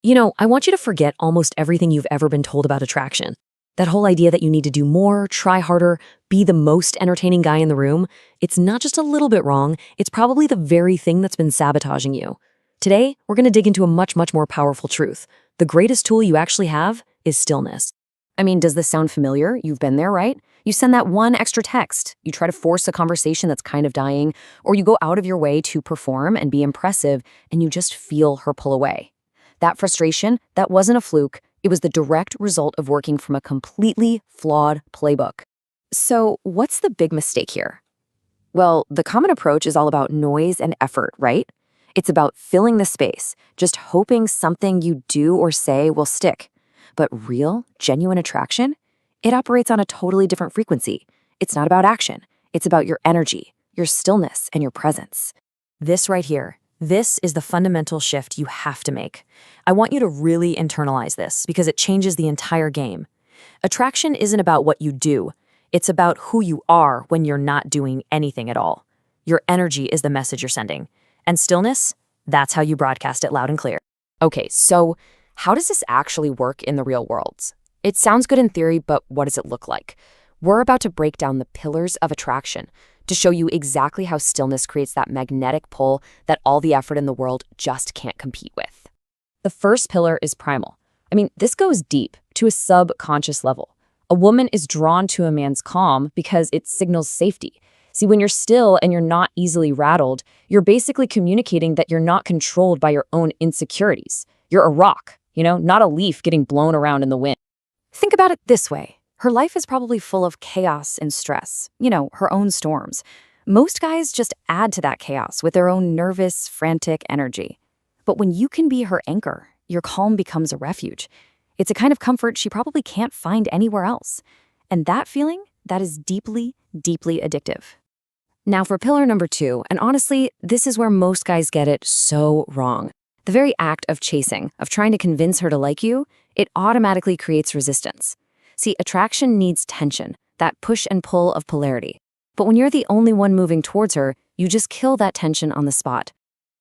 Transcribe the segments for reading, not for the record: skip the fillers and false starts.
I want you to forget almost everything you've ever been told about attraction. That whole idea that you need to do more, try harder, be the most entertaining guy in the room, it's not just a little bit wrong, it's probably the very thing that's been sabotaging you. Today, we're going to dig into a much, much more powerful truth. The greatest tool you actually have is stillness. I mean, does this sound familiar? You've been there, right? You send that one extra text, you try to force a conversation that's kind of dying, or you go out of your way to perform and be impressive, and you just feel her pull away. That frustration, that wasn't a fluke. It was the direct result of working from a completely flawed playbook. So what's the big mistake here? Well, the common approach is all about noise and effort, right? It's about filling the space, just hoping something you do or say will stick. But real, genuine attraction? It operates on a totally different frequency. It's not about action. It's about your energy, your stillness, and your presence. This right here, this is the fundamental shift you have to make. I want you to really internalize this because it changes the entire game. Attraction isn't about what you do. It's about who you are when you're not doing anything at all. Your energy is the message you're sending. And stillness, that's how you broadcast it loud and clear. Okay, so how does this actually work in the real world? It sounds good in theory, but what does it look like? We're about to break down the pillars of attraction to show you exactly how stillness creates that magnetic pull that all the effort in the world just can't compete with. The first pillar is primal. I mean, this goes deep to a subconscious level. A woman is drawn to a man's calm because it signals safety. See, when you're still and you're not easily rattled, you're basically communicating that you're not controlled by your own insecurities. You're a rock, not a leaf getting blown around in the wind. Think about it this way. Her life is probably full of chaos and stress, her own storms. Most guys just add to that chaos with their own nervous, frantic energy. But when you can be her anchor, your calm becomes a refuge. It's a kind of comfort she probably can't find anywhere else. And that feeling, that is deeply, deeply addictive. Now for pillar number 2, and honestly, this is where most guys get it so wrong. The very act of chasing, of trying to convince her to like you, it automatically creates resistance. See, attraction needs tension, that push and pull of polarity. But when you're the only one moving towards her, you just kill that tension on the spot.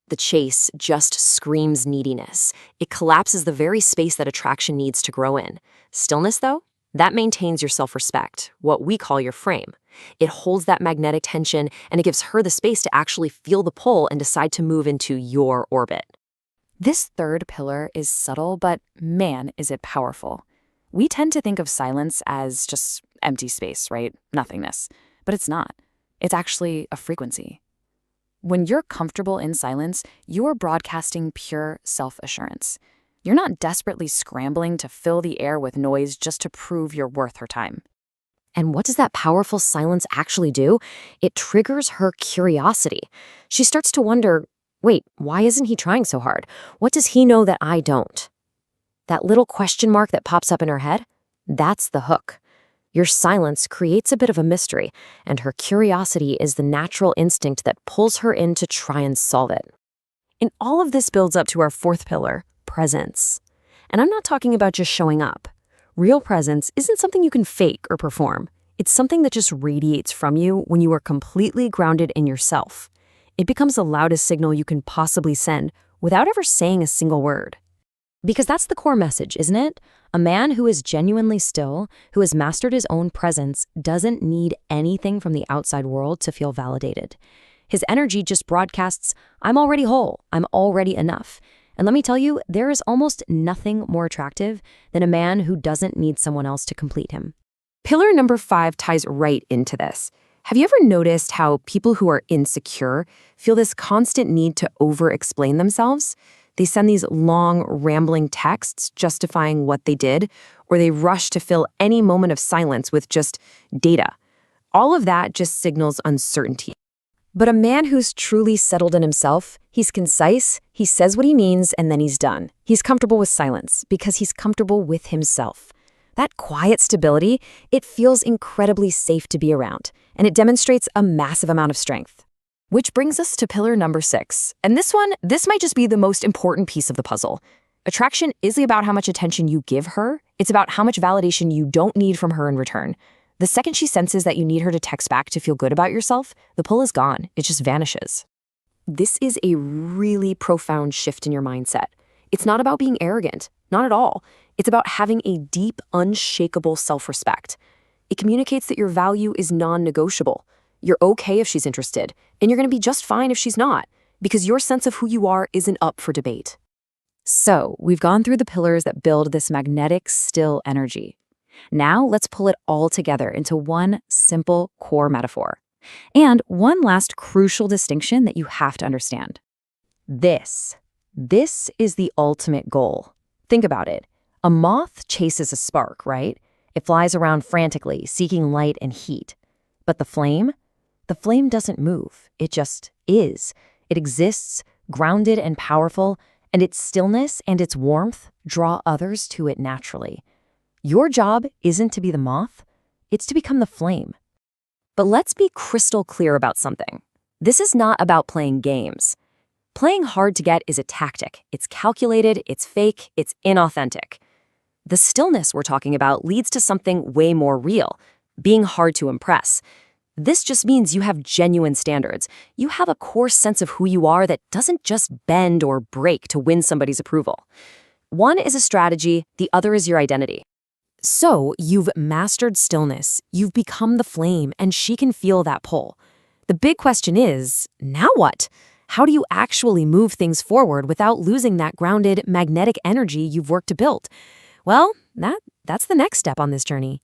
The chase just screams neediness. It collapses the very space that attraction needs to grow in. Stillness, though, that maintains your self-respect, what we call your frame. It holds that magnetic tension, and it gives her the space to actually feel the pull and decide to move into your orbit. This third pillar is subtle, but man, is it powerful. We tend to think of silence as just empty space, right? Nothingness. But it's not. It's actually a frequency. When you're comfortable in silence, you're broadcasting pure self-assurance. You're not desperately scrambling to fill the air with noise just to prove you're worth her time. And what does that powerful silence actually do? It triggers her curiosity. She starts to wonder, wait, why isn't he trying so hard? What does he know that I don't? That little question mark that pops up in her head, that's the hook. Your silence creates a bit of a mystery, and her curiosity is the natural instinct that pulls her in to try and solve it. And all of this builds up to our fourth pillar, presence. And I'm not talking about just showing up. Real presence isn't something you can fake or perform. It's something that just radiates from you when you are completely grounded in yourself. It becomes the loudest signal you can possibly send without ever saying a single word. Because that's the core message, isn't it? A man who is genuinely still, who has mastered his own presence, doesn't need anything from the outside world to feel validated. His energy just broadcasts, I'm already whole, I'm already enough. And let me tell you, there is almost nothing more attractive than a man who doesn't need someone else to complete him. Pillar number 5 ties right into this. Have you ever noticed how people who are insecure feel this constant need to over-explain themselves? They send these long, rambling texts justifying what they did, or they rush to fill any moment of silence with just data. All of that just signals uncertainty. But a man who's truly settled in himself, he's concise, he says what he means, and then he's done. He's comfortable with silence because he's comfortable with himself. That quiet stability, it feels incredibly safe to be around, and it demonstrates a massive amount of strength. Which brings us to pillar number 6. And this might just be the most important piece of the puzzle. Attraction isn't about how much attention you give her. It's about how much validation you don't need from her in return. The second she senses that you need her to text back to feel good about yourself, the pull is gone. It just vanishes. This is a really profound shift in your mindset. It's not about being arrogant, not at all. It's about having a deep, unshakable self-respect. It communicates that your value is non-negotiable. You're okay if she's interested, and you're going to be just fine if she's not, because your sense of who you are isn't up for debate. So, we've gone through the pillars that build this magnetic, still energy. Now, let's pull it all together into one simple core metaphor. And one last crucial distinction that you have to understand. This is the ultimate goal. Think about it. A moth chases a spark, right? It flies around frantically, seeking light and heat. But the flame doesn't move. It just is. It exists, grounded and powerful, and its stillness and its warmth draw others to it naturally. Your job isn't to be the moth, it's to become the flame. But let's be crystal clear about something. This is not about playing games. Playing hard to get is a tactic. It's calculated, it's fake, it's inauthentic. The stillness we're talking about leads to something way more real, being hard to impress. This just means you have genuine standards. You have a core sense of who you are that doesn't just bend or break to win somebody's approval. One is a strategy, the other is your identity. So, you've mastered stillness, you've become the flame, and she can feel that pull. The big question is, now what? How do you actually move things forward without losing that grounded, magnetic energy you've worked to build? Well, that's the next step on this journey.